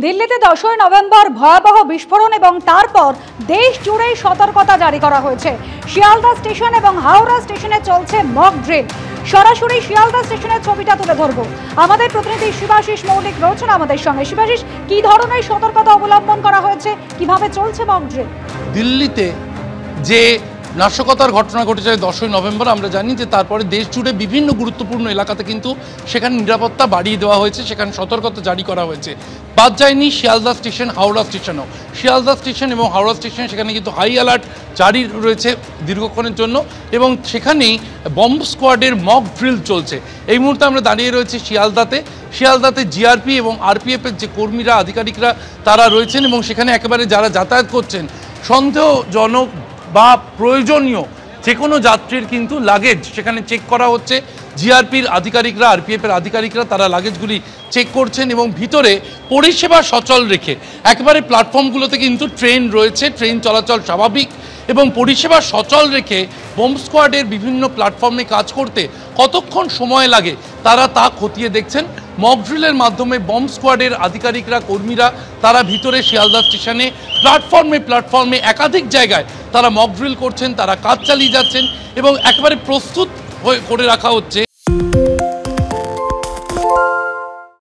দিল্লিতে 10ই নভেম্বর ভয়াবহ বিস্ফোরণ এবং তারপর দেশ জুড়েই সতর্কতা জারি করা হয়েছে। শিয়ালদা স্টেশন এবং হাওড়া স্টেশনে চলছে মক ড্রিল। সরাসরি শিয়ালদা স্টেশনের ছবিটা তুলে ধরবো। আমাদের প্রতিনিধি শিবাশিস মৌলিক রয়েছেন আমাদের সঙ্গে। শিবাশিস, কি ধরনের সতর্কতা অবলম্বন করা হয়েছে, কিভাবে চলছে মক ড্রিল? দিল্লিতে যে নাশকতার ঘটনা ঘটেছে 10ই নভেম্বর, আমরা জানি যে তারপরে দেশ জুড়ে বিভিন্ন গুরুত্বপূর্ণ এলাকাতে কিন্তু সেখানে নিরাপত্তা বাড়িয়ে দেওয়া হয়েছে, সেখানে সতর্কতা জারি করা হয়েছে। বাদ যায়নি শিয়ালদা স্টেশন, হাওড়া স্টেশনও। শিয়ালদা স্টেশন এবং হাওড়া স্টেশন সেখানে কিন্তু হাই অ্যালার্ট জারি রয়েছে দীর্ঘক্ষণের জন্য, এবং সেখানেই বম্ব স্কোয়াডের মক ড্রিল চলছে। এই মুহূর্তে আমরা দাঁড়িয়ে রয়েছি শিয়ালদাতে জিআরপি এবং আরপিএফের যে কর্মীরা, আধিকারিকরা তারা রয়েছেন, এবং সেখানে একেবারে যারা যাতায়াত করছেন সন্দেহজনক বা প্রয়োজনীয় যে কোনো যাত্রীর কিন্তু লাগেজ সেখানে চেক করা হচ্ছে। জিআরপির আধিকারিকরা, আরপিএফের আধিকারিকরা তারা লাগেজগুলি চেক করছেন, এবং ভিতরে পরিষেবা সচল রেখে একেবারে প্ল্যাটফর্মগুলোতে কিন্তু ট্রেন রয়েছে, ট্রেন চলাচল স্বাভাবিক, এবং পরিষেবা সচল রেখে বম্ব স্কোয়াডের বিভিন্ন প্ল্যাটফর্মে কাজ করতে কতক্ষণ সময় লাগে তারা তা খতিয়ে দেখছেন। মক ড্রিলের মাধ্যমে বম্ব স্কোয়াডের আধিকারিকরা, কর্মীরা তারা ভিতরে শিয়ালদা স্টেশনে প্ল্যাটফর্মে একাধিক জায়গায় তারা মক ড্রিল করছেন, তারা কাজ চালিয়ে যাচ্ছেন, এবং একেবারে প্রস্তুত করে রাখা হচ্ছে